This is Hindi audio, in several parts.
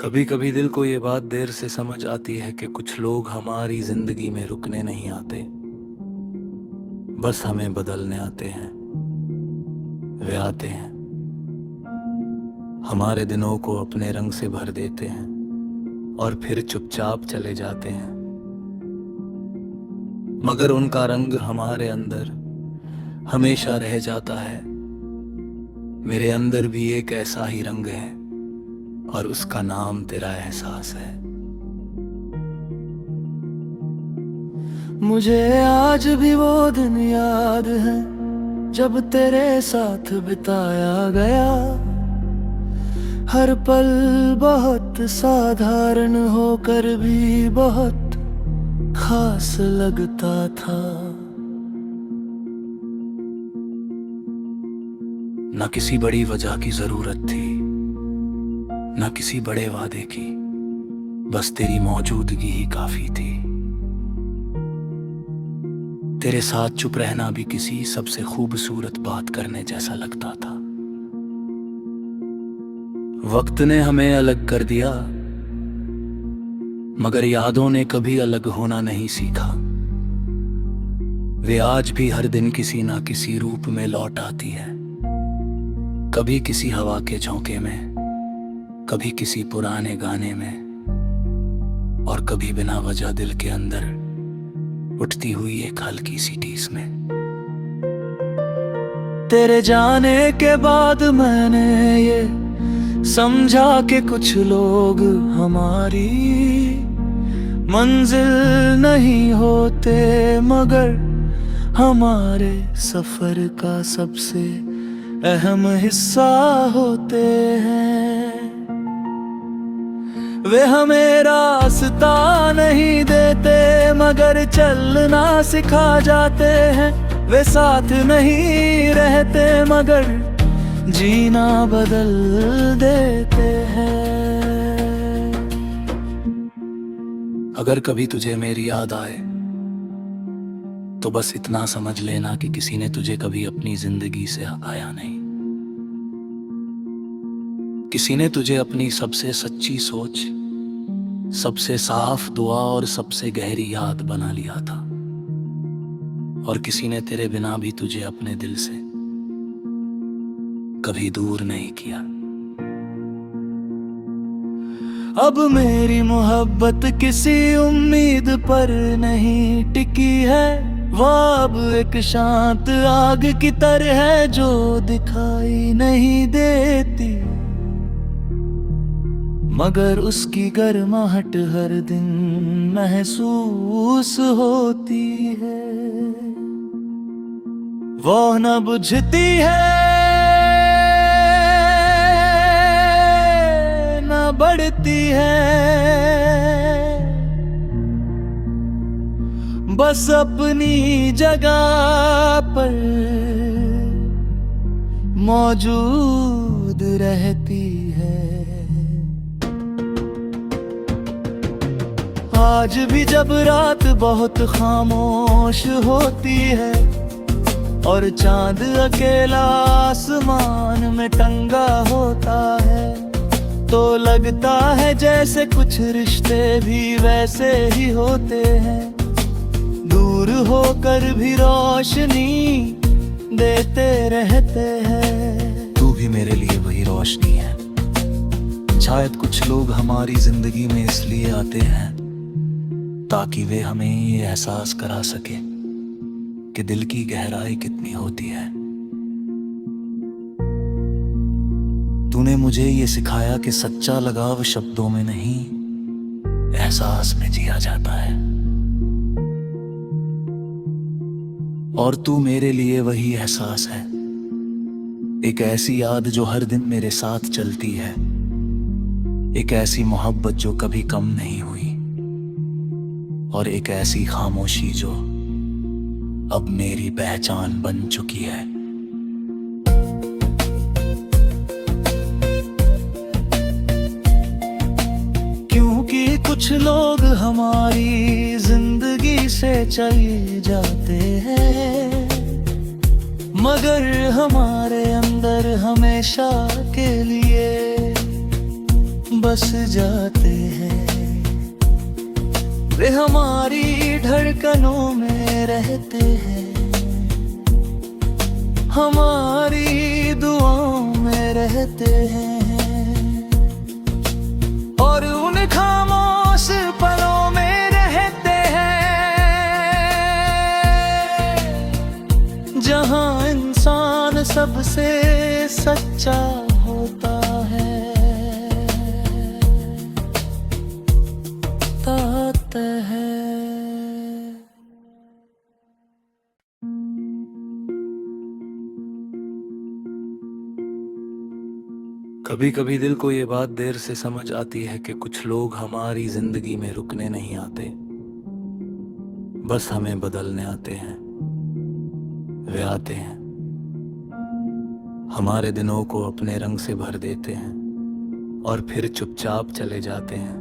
कभी कभी दिल को ये बात देर से समझ आती है कि कुछ लोग हमारी जिंदगी में रुकने नहीं आते, बस हमें बदलने आते हैं। वे आते हैं, हमारे दिनों को अपने रंग से भर देते हैं और फिर चुपचाप चले जाते हैं। मगर उनका रंग हमारे अंदर हमेशा रह जाता है। मेरे अंदर भी एक ऐसा ही रंग है और उसका नाम तेरा एहसास है। मुझे आज भी वो दिन याद है जब तेरे साथ बिताया गया। हर पल बहुत साधारण होकर भी बहुत खास लगता था। न किसी बड़ी वजह की जरूरत थी, न किसी बड़े वादे की, बस तेरी मौजूदगी ही काफी थी। तेरे साथ चुप रहना भी किसी सबसे खूबसूरत बात करने जैसा लगता था। वक्त ने हमें अलग कर दिया, मगर यादों ने कभी अलग होना नहीं सीखा। वे आज भी हर दिन किसी ना किसी रूप में लौट आती है। कभी किसी हवा के झोंके में, कभी किसी पुराने गाने में, और कभी बिना वजह दिल के अंदर उठती हुई एक हल्की सी टीस में। तेरे जाने के बाद मैंने ये समझा कि कुछ लोग हमारी मंजिल नहीं होते, मगर हमारे सफर का सबसे अहम हिस्सा होते हैं। वे हमें रास्ता नहीं देते, मगर चलना सिखा जाते हैं। वे साथ नहीं रहते, मगर जीना बदल देते हैं। अगर कभी तुझे मेरी याद आए तो बस इतना समझ लेना कि किसी ने तुझे कभी अपनी जिंदगी से हटाया नहीं। किसी ने तुझे अपनी सबसे सच्ची सोच, सबसे साफ दुआ और सबसे गहरी याद बना लिया था। और किसी ने तेरे बिना भी तुझे अपने दिल से कभी दूर नहीं किया। अब मेरी मोहब्बत किसी उम्मीद पर नहीं टिकी है। वो अब एक शांत आग की तरह है जो दिखाई नहीं देती, मगर उसकी गर्माहट हर दिन महसूस होती है। वो न बुझती है न बढ़ती है, बस अपनी जगह पर मौजूद रहती है। आज भी जब रात बहुत खामोश होती है और चांद अकेला आसमान में टंगा होता है, तो लगता है जैसे कुछ रिश्ते भी वैसे ही होते हैं। दूर होकर भी रोशनी देते रहते हैं। तू भी मेरे लिए वही रोशनी है। शायद कुछ लोग हमारी जिंदगी में इसलिए आते हैं ताकि वे हमें ये एहसास करा सके कि दिल की गहराई कितनी होती है। तूने मुझे ये सिखाया कि सच्चा लगाव शब्दों में नहीं, एहसास में जिया जाता है। और तू मेरे लिए वही एहसास है, एक ऐसी याद जो हर दिन मेरे साथ चलती है, एक ऐसी मोहब्बत जो कभी कम नहीं हुई, और एक ऐसी खामोशी जो अब मेरी पहचान बन चुकी है। क्योंकि कुछ लोग हमारी जिंदगी से चले जाते हैं, मगर हमारे अंदर हमेशा के लिए बस जाते हैं। वे हमारी धड़कनों में रहते हैं, हमारी दुआओं में रहते हैं, और उन खामोश पलों में रहते हैं जहां इंसान सबसे सच्चा होता है। तात है। कभी कभी दिल को ये बात देर से समझ आती है कि कुछ लोग हमारी जिंदगी में रुकने नहीं आते, बस हमें बदलने आते हैं। वे आते हैं, हमारे दिनों को अपने रंग से भर देते हैं और फिर चुपचाप चले जाते हैं,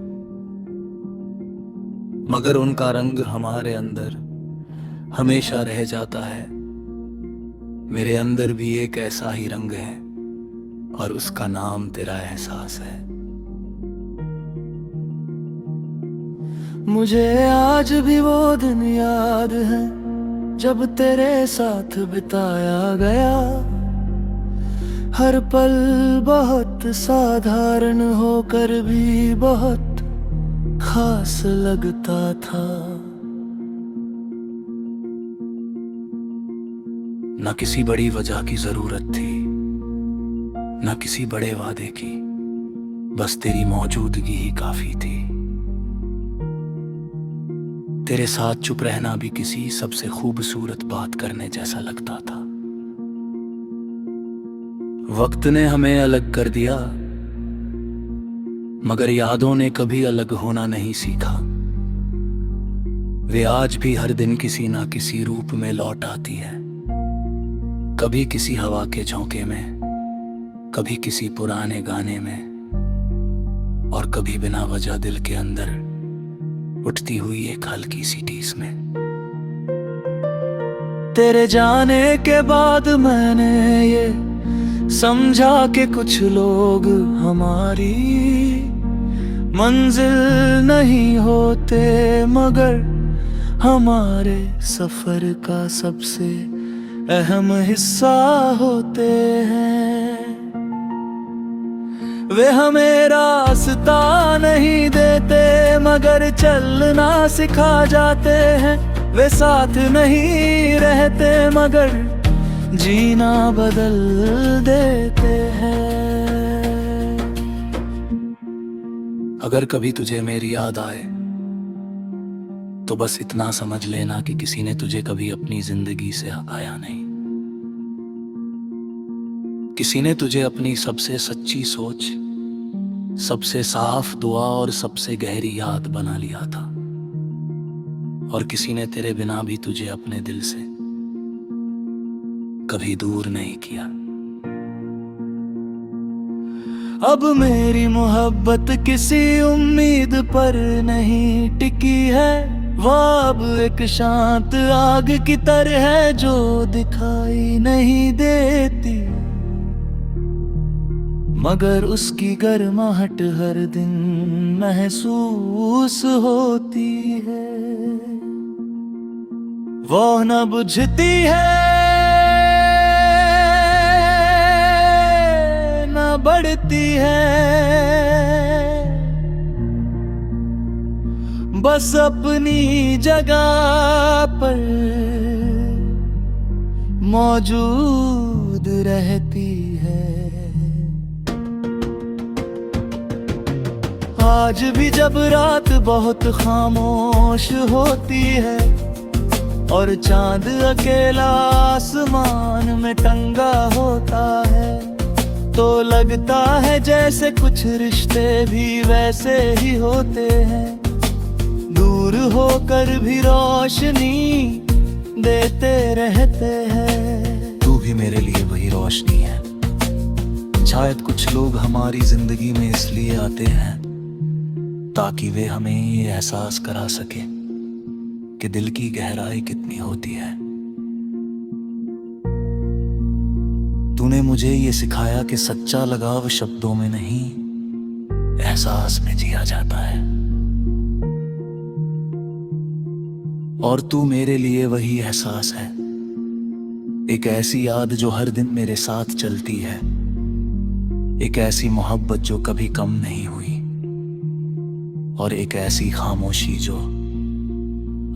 मगर उनका रंग हमारे अंदर हमेशा रह जाता है। मेरे अंदर भी एक ऐसा ही रंग है और उसका नाम तेरा एहसास है। मुझे आज भी वो दिन याद है जब तेरे साथ बिताया गया। हर पल बहुत साधारण होकर भी बहुत खास लगता था। न किसी बड़ी वजह की जरूरत थी, न किसी बड़े वादे की, बस तेरी मौजूदगी ही काफी थी। तेरे साथ चुप रहना भी किसी सबसे खूबसूरत बात करने जैसा लगता था। वक्त ने हमें अलग कर दिया, मगर यादों ने कभी अलग होना नहीं सीखा। वे आज भी हर दिन किसी ना किसी रूप में लौट आती है, कभी किसी हवा के झोंके में, कभी किसी पुराने गाने में, और कभी बिना वजह दिल के अंदर उठती हुई एक हल्की सी टीस में। तेरे जाने के बाद मैंने ये समझा कि कुछ लोग हमारी मंजिल नहीं होते, मगर हमारे सफर का सबसे अहम हिस्सा होते हैं। वे हमें रास्ता नहीं देते, मगर चलना सिखा जाते हैं। वे साथ नहीं रहते, मगर जीना बदल देते हैं। अगर कभी तुझे मेरी याद आए तो बस इतना समझ लेना कि किसी ने तुझे कभी अपनी जिंदगी से हटाया नहीं। किसी ने तुझे अपनी सबसे सच्ची सोच, सबसे साफ दुआ और सबसे गहरी याद बना लिया था, और किसी ने तेरे बिना भी तुझे अपने दिल से कभी दूर नहीं किया। अब मेरी मोहब्बत किसी उम्मीद पर नहीं टिकी है, वो अब एक शांत आग की तरह है जो दिखाई नहीं देती, मगर उसकी गर्माहट हर दिन महसूस होती है। वो न बुझती है न बढ़ती है, बस अपनी जगह पर मौजूद रहती है। आज भी जब रात बहुत खामोश होती है और चांद अकेला आसमान में टंगा होता है, तो लगता है जैसे कुछ रिश्ते भी वैसे ही होते हैं, दूर होकर भी रोशनी देते रहते हैं। तू भी मेरे लिए वही रोशनी है। शायद कुछ लोग हमारी जिंदगी में इसलिए आते हैं ताकि वे हमें ये एहसास करा सके कि दिल की गहराई कितनी होती है। तूने मुझे ये सिखाया कि सच्चा लगाव शब्दों में नहीं एहसास में जिया जाता है। और तू मेरे लिए वही एहसास है, एक ऐसी याद जो हर दिन मेरे साथ चलती है, एक ऐसी मोहब्बत जो कभी कम नहीं हुई, और एक ऐसी खामोशी जो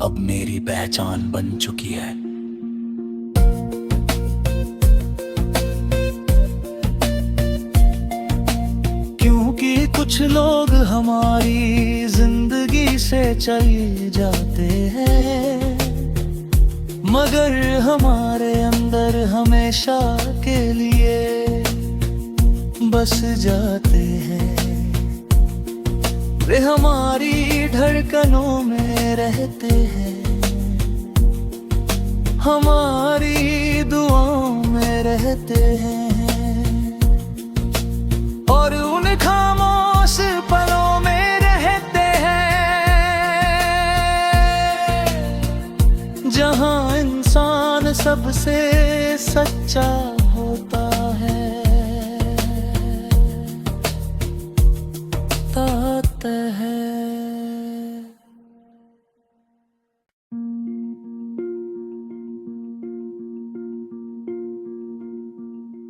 अब मेरी पहचान बन चुकी है। क्योंकि कुछ लोग हमारी जिंदगी से चले जाते हैं, मगर हमारे अंदर हमेशा के लिए बस जाते हैं। वे हमारी धड़कनों में रहते हैं, हमारी दुआओं में रहते हैं, और उन खामोश पलों में रहते हैं जहां इंसान सबसे सच्चा होता है।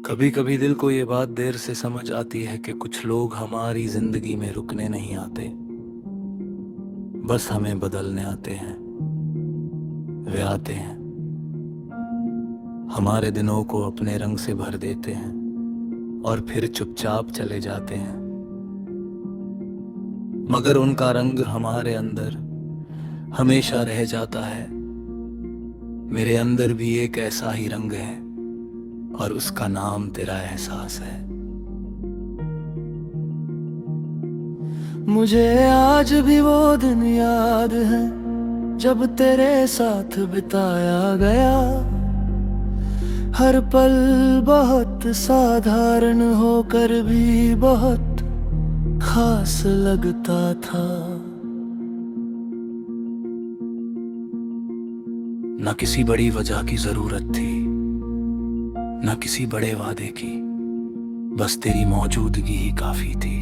कभी कभी दिल को ये बात देर से समझ आती है कि कुछ लोग हमारी जिंदगी में रुकने नहीं आते, बस हमें बदलने आते हैं। वे आते हैं, हमारे दिनों को अपने रंग से भर देते हैं और फिर चुपचाप चले जाते हैं, मगर उनका रंग हमारे अंदर हमेशा रह जाता है। मेरे अंदर भी एक ऐसा ही रंग है और उसका नाम तेरा एहसास है। मुझे आज भी वो दिन याद है जब तेरे साथ बिताया गया, हर पल बहुत साधारण होकर भी बहुत खास लगता था। न किसी बड़ी वजह की जरूरत थी, न किसी बड़े वादे की, बस तेरी मौजूदगी ही काफी थी।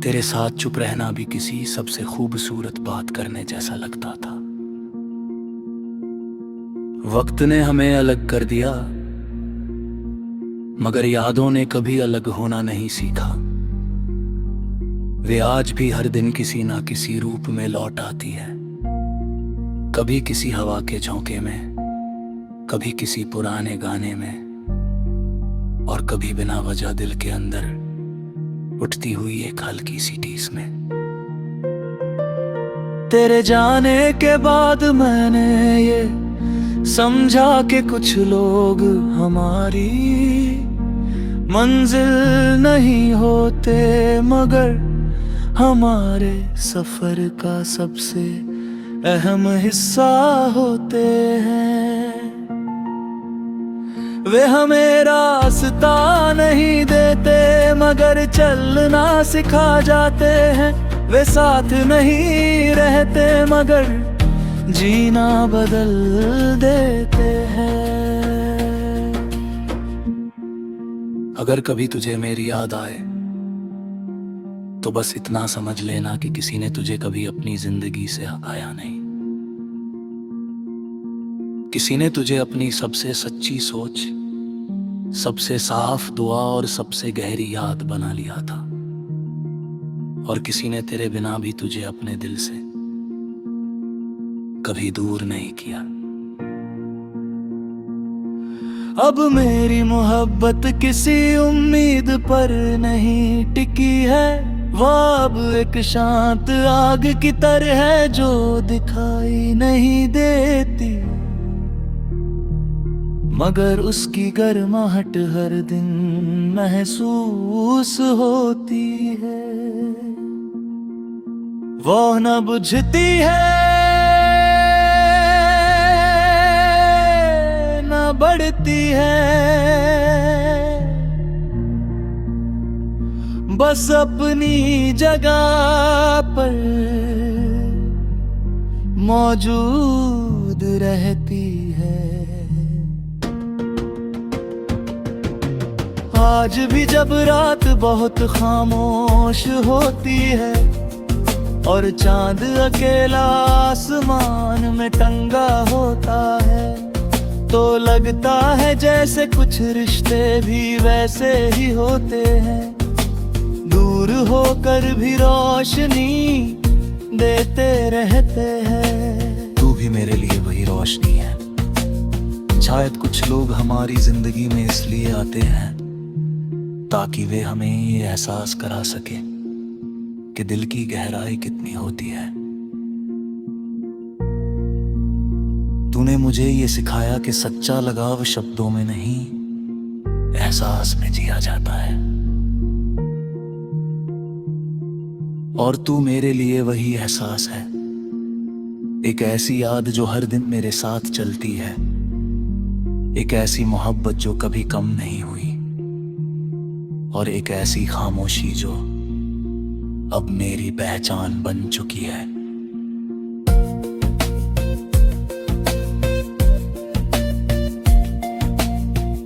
तेरे साथ चुप रहना भी किसी सबसे खूबसूरत बात करने जैसा लगता था। वक्त ने हमें अलग कर दिया, मगर यादों ने कभी अलग होना नहीं सीखा। वे आज भी हर दिन किसी ना किसी रूप में लौट आती है, कभी किसी हवा के झोंके में, कभी किसी पुराने गाने में, और कभी बिना वजह दिल के अंदर उठती हुई एक हल्की सी टीस में। तेरे जाने के बाद मैंने ये समझा कि कुछ लोग हमारी मंजिल नहीं होते, मगर हमारे सफर का सबसे अहम हिस्सा होते हैं। वे हमें रास्ता नहीं देते, मगर चलना सिखा जाते हैं। वे साथ नहीं रहते, मगर जीना बदल देते हैं। अगर कभी तुझे मेरी याद आए तो बस इतना समझ लेना कि किसी ने तुझे कभी अपनी जिंदगी से हटाया नहीं। किसी ने तुझे अपनी सबसे सच्ची सोच, सबसे साफ दुआ और सबसे गहरी याद बना लिया था, और किसी ने तेरे बिना भी तुझे अपने दिल से कभी दूर नहीं किया। अब मेरी मोहब्बत किसी उम्मीद पर नहीं टिकी है, वो अब एक शांत आग की तरह है जो दिखाई नहीं देती, मगर उसकी गर्माहट हर दिन महसूस होती है। वो न बुझती है न बढ़ती है, बस अपनी जगह पर मौजूद रहती है। आज भी जब रात बहुत खामोश होती है और चांद अकेला आसमान में टंगा होता है, तो लगता है जैसे कुछ रिश्ते भी वैसे ही होते हैं, दूर होकर भी रोशनी देते रहते हैं। तू भी मेरे लिए वही रोशनी है। शायद कुछ लोग हमारी जिंदगी में इसलिए आते हैं ताकि वे हमें ये एहसास करा सके कि दिल की गहराई कितनी होती है। तूने मुझे ये सिखाया कि सच्चा लगाव शब्दों में नहीं, एहसास में जिया जाता है। और तू मेरे लिए वही एहसास है, एक ऐसी याद जो हर दिन मेरे साथ चलती है, एक ऐसी मोहब्बत जो कभी कम नहीं हुई, और एक ऐसी खामोशी जो अब मेरी पहचान बन चुकी है।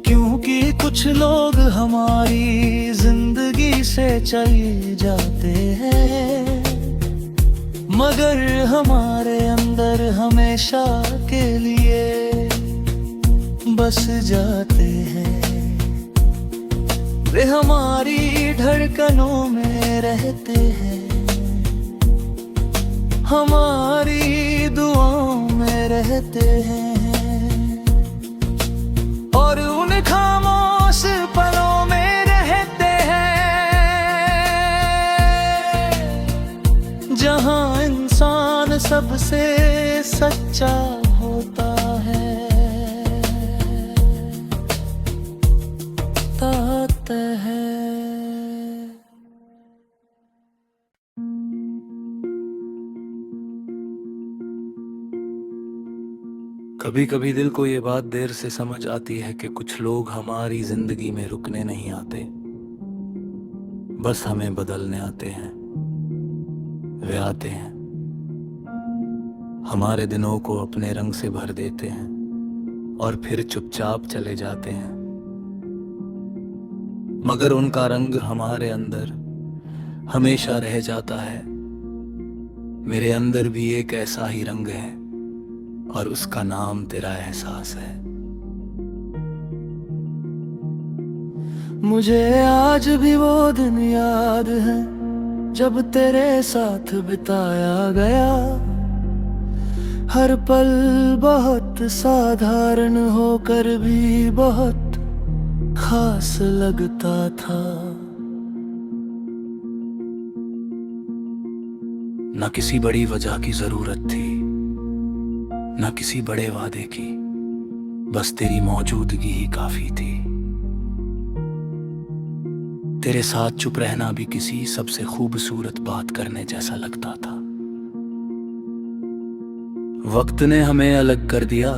क्योंकि कुछ लोग हमारी जिंदगी से चले जाते हैं, मगर हमारे अंदर हमेशा के लिए बस जाते हैं। वे हमारी धड़कनों में रहते हैं, हमारी दुआओं में रहते हैं, और उन खामोश पलों में रहते हैं जहां इंसान सबसे सच्चा होता है। कभी कभी दिल को ये बात देर से समझ आती है कि कुछ लोग हमारी जिंदगी में रुकने नहीं आते, बस हमें बदलने आते हैं। वे आते हैं, हमारे दिनों को अपने रंग से भर देते हैं और फिर चुपचाप चले जाते हैं, मगर उनका रंग हमारे अंदर हमेशा रह जाता है। मेरे अंदर भी एक ऐसा ही रंग है और उसका नाम तेरा एहसास है। मुझे आज भी वो दिन याद है जब तेरे साथ बिताया गया, हर पल बहुत साधारण होकर भी बहुत खास लगता था। न किसी बड़ी वजह की जरूरत थी, न किसी बड़े वादे की, बस तेरी मौजूदगी ही काफी थी। तेरे साथ चुप रहना भी किसी सबसे खूबसूरत बात करने जैसा लगता था। वक्त ने हमें अलग कर दिया,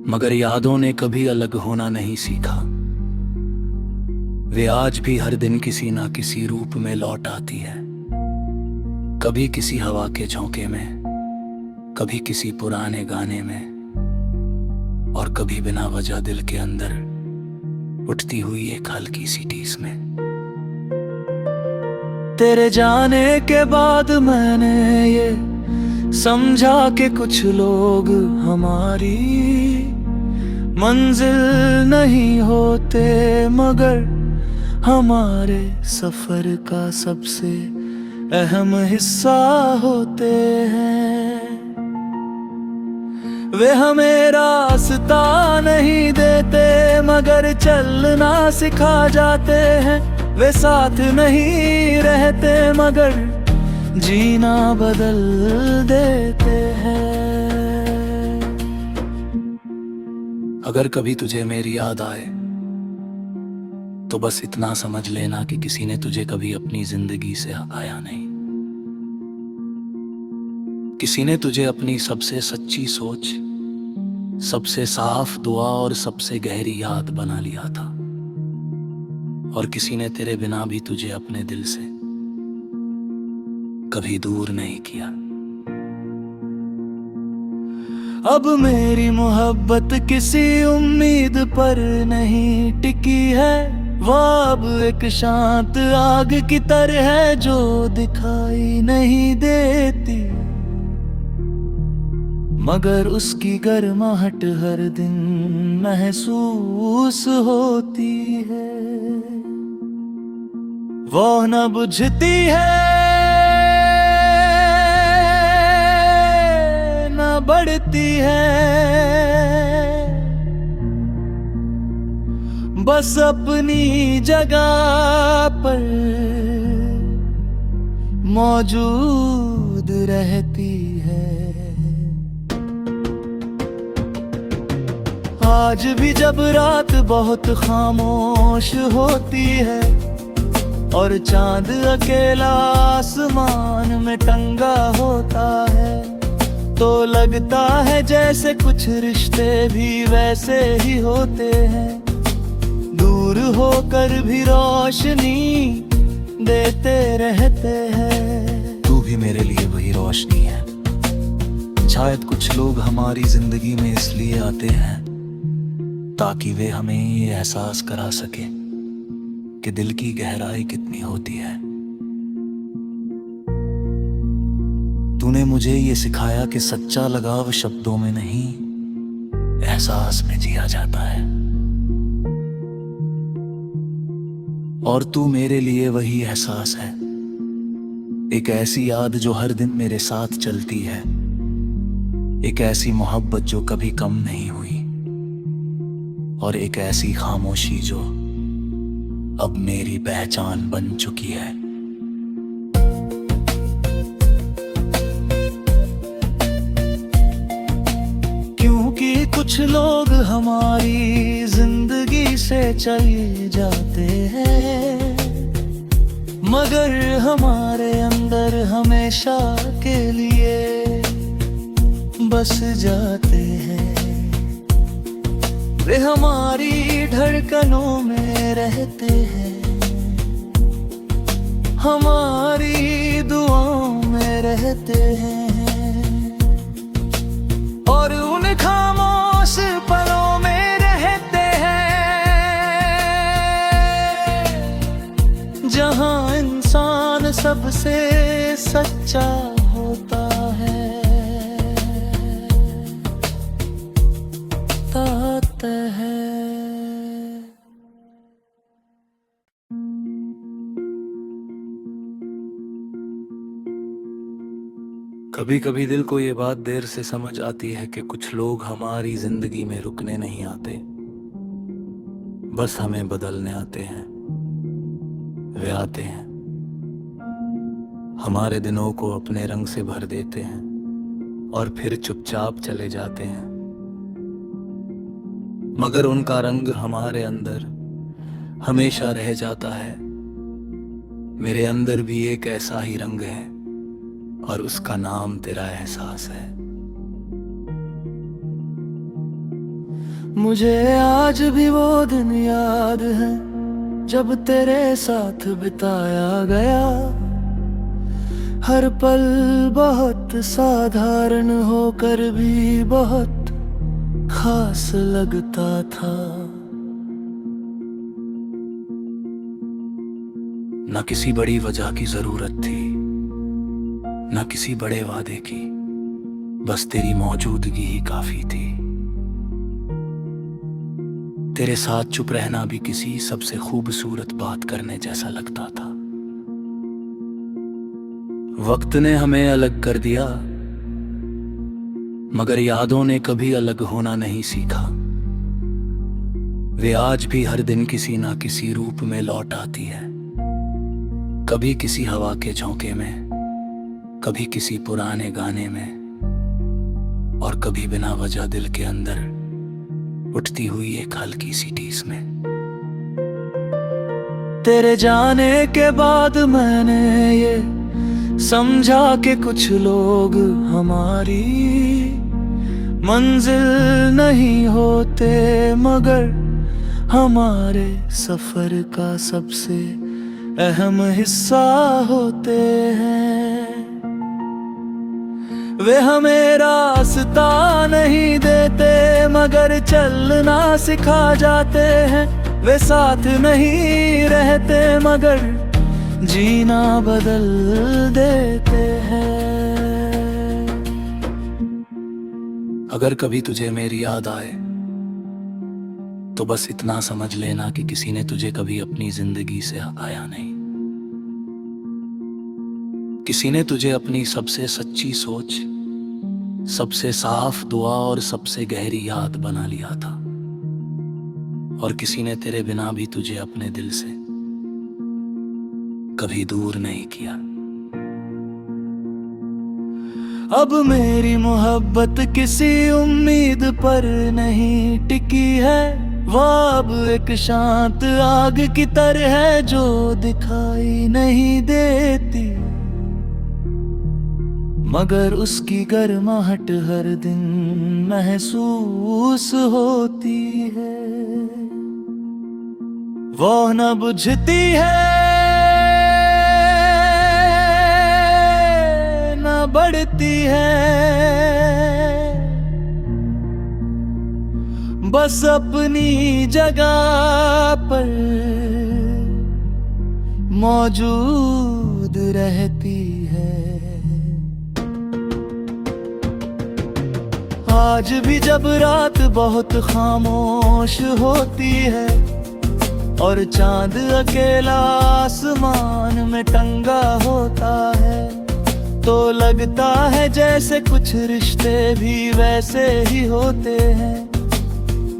मगर यादों ने कभी अलग होना नहीं सीखा। वे आज भी हर दिन किसी ना किसी रूप में लौट आती है, कभी किसी हवा के झोंके में, कभी किसी पुराने गाने में, और कभी बिना वजह दिल के अंदर उठती हुई एक हल्की सी टीस में। तेरे जाने के बाद मैंने ये समझा कि कुछ लोग हमारी मंजिल नहीं होते, मगर हमारे सफर का सबसे अहम हिस्सा होते हैं। वे हमें रास्ता नहीं देते, मगर चलना सिखा जाते हैं। वे साथ नहीं रहते, मगर जीना बदल देते हैं। अगर कभी तुझे मेरी याद आए तो बस इतना समझ लेना कि किसी ने तुझे कभी अपनी जिंदगी से हटाया नहीं। किसी ने तुझे अपनी सबसे सच्ची सोच, सबसे साफ दुआ और सबसे गहरी याद बना लिया था, और किसी ने तेरे बिना भी तुझे अपने दिल से कभी दूर नहीं किया। अब मेरी मोहब्बत किसी उम्मीद पर नहीं टिकी है, वो अब एक शांत आग की तरह है जो दिखाई नहीं देती, मगर उसकी गर्माहट हर दिन महसूस होती है। वो न बुझती है न बढ़ती है, बस अपनी जगह पर मौजूद रहती है। आज भी जब रात बहुत खामोश होती है और चांद अकेला आसमान में टंगा होता है, तो लगता है जैसे कुछ रिश्ते भी वैसे ही होते हैं, दूर होकर भी रोशनी देते रहते हैं। तू भी मेरे लिए वही रोशनी है। शायद कुछ लोग हमारी जिंदगी में इसलिए आते हैं ताकि वे हमें ये एहसास करा सके कि दिल की गहराई कितनी होती है। तूने मुझे ये सिखाया कि सच्चा लगाव शब्दों में नहीं, एहसास में जिया जाता है। और तू मेरे लिए वही एहसास है, एक ऐसी याद जो हर दिन मेरे साथ चलती है, एक ऐसी मोहब्बत जो कभी कम नहीं हुई, और एक ऐसी खामोशी जो अब मेरी पहचान बन चुकी है। क्योंकि कुछ लोग हमारी जिंदगी से चले जाते हैं, मगर हमारे अंदर हमेशा के लिए बस जाते हैं। वे हमारी धड़कनों में रहते हैं, हमारी दुआओं में रहते हैं, और उन खामोश पलों में रहते हैं जहां इंसान सबसे सच्चा होता है। कभी कभी दिल को ये बात देर से समझ आती है कि कुछ लोग हमारी जिंदगी में रुकने नहीं आते, बस हमें बदलने आते हैं। वे आते हैं, हमारे दिनों को अपने रंग से भर देते हैं और फिर चुपचाप चले जाते हैं, मगर उनका रंग हमारे अंदर हमेशा रह जाता है। मेरे अंदर भी एक ऐसा ही रंग है और उसका नाम तेरा एहसास है। मुझे आज भी वो दिन याद है जब तेरे साथ बिताया गया, हर पल बहुत साधारण होकर भी बहुत खास लगता था। न किसी बड़ी वजह की जरूरत थी, न किसी बड़े वादे की, बस तेरी मौजूदगी ही काफी थी। तेरे साथ चुप रहना भी किसी सबसे खूबसूरत बात करने जैसा लगता था। वक्त ने हमें अलग कर दिया, मगर यादों ने कभी अलग होना नहीं सीखा। वे आज भी हर दिन किसी ना किसी रूप में लौट आती है, कभी किसी हवा के झोंके में, कभी किसी पुराने गाने में, और कभी बिना वजह दिल के अंदर उठती हुई एक हल्की सी टीस में। तेरे जाने के बाद मैंने ये समझा कि कुछ लोग हमारी मंजिल नहीं होते, मगर हमारे सफर का सबसे अहम हिस्सा होते हैं। वे हमें रास्ता नहीं देते मगर चलना सिखा जाते हैं। वे साथ नहीं रहते मगर जीना बदल देते हैं। अगर कभी तुझे मेरी याद आए तो बस इतना समझ लेना कि किसी ने तुझे कभी अपनी जिंदगी से हटाया नहीं। किसी ने तुझे अपनी सबसे सच्ची सोच, सबसे साफ दुआ और सबसे गहरी याद बना लिया था। और किसी ने तेरे बिना भी तुझे अपने दिल से कभी दूर नहीं किया। अब मेरी मोहब्बत किसी उम्मीद पर नहीं टिकी है। वो अब एक शांत आग की तरह है जो दिखाई नहीं देती मगर उसकी गर्माहट हर दिन महसूस होती है। वो न बुझती है न बढ़ती है, बस अपनी जगह पर मौजूद रहती है। आज भी जब रात बहुत खामोश होती है और चांद अकेला आसमान में टंगा होता है तो लगता है जैसे कुछ रिश्ते भी वैसे ही होते हैं।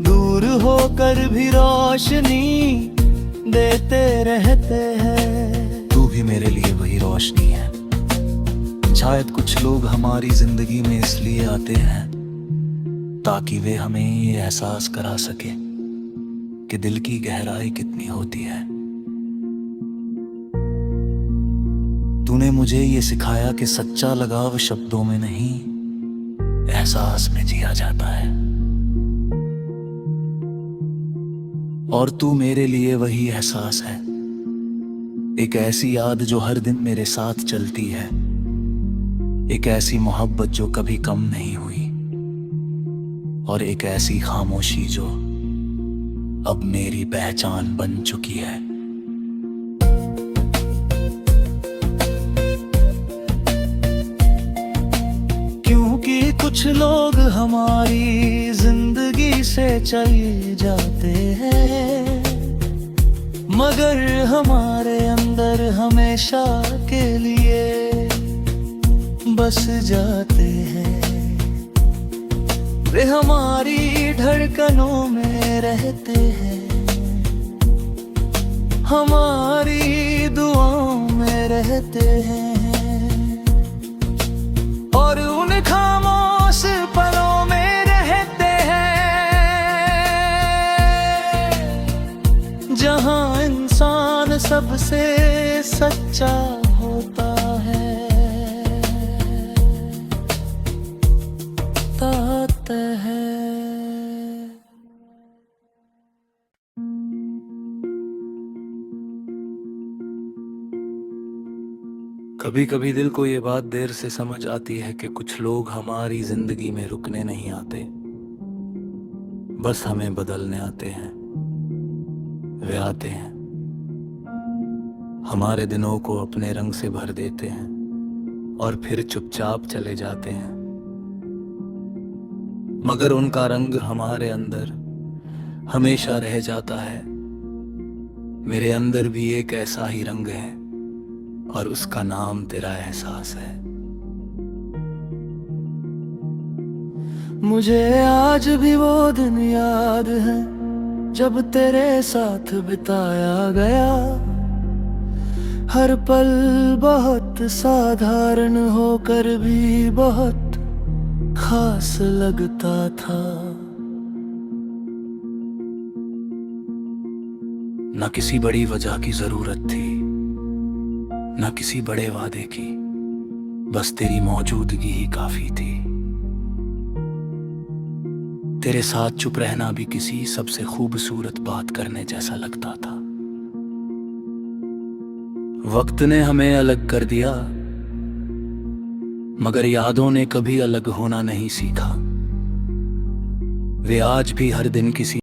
दूर होकर भी रोशनी देते रहते हैं। तू भी मेरे लिए वही रोशनी है। शायद कुछ लोग हमारी जिंदगी में इसलिए आते हैं ताकि वे हमें ये एहसास करा सके कि दिल की गहराई कितनी होती है। तूने मुझे ये सिखाया कि सच्चा लगाव शब्दों में नहीं, एहसास में जिया जाता है। और तू मेरे लिए वही एहसास है, एक ऐसी याद जो हर दिन मेरे साथ चलती है, एक ऐसी मोहब्बत जो कभी कम नहीं हुई, और एक ऐसी खामोशी जो अब मेरी पहचान बन चुकी है। क्योंकि कुछ लोग हमारी जिंदगी से चले जाते हैं मगर हमारे अंदर हमेशा के लिए बस जाते हैं। वे हमारी धड़कनों में रहते हैं, हमारी दुआओं में रहते हैं और उन खामोश पलों में रहते हैं जहां इंसान सबसे सच्चा होता है। कभी कभी दिल को ये बात देर से समझ आती है कि कुछ लोग हमारी जिंदगी में रुकने नहीं आते, बस हमें बदलने आते हैं। वे आते हैं, हमारे दिनों को अपने रंग से भर देते हैं और फिर चुपचाप चले जाते हैं। मगर उनका रंग हमारे अंदर हमेशा रह जाता है। मेरे अंदर भी एक ऐसा ही रंग है और उसका नाम तेरा एहसास है। मुझे आज भी वो दिन याद है जब तेरे साथ बिताया गया। हर पल बहुत साधारण होकर भी बहुत खास लगता था। न किसी बड़ी वजह की जरूरत थी, न किसी बड़े वादे की, बस तेरी मौजूदगी ही काफी थी। तेरे साथ चुप रहना भी किसी सबसे खूबसूरत बात करने जैसा लगता था। वक्त ने हमें अलग कर दिया मगर यादों ने कभी अलग होना नहीं सीखा। वे आज भी हर दिन किसी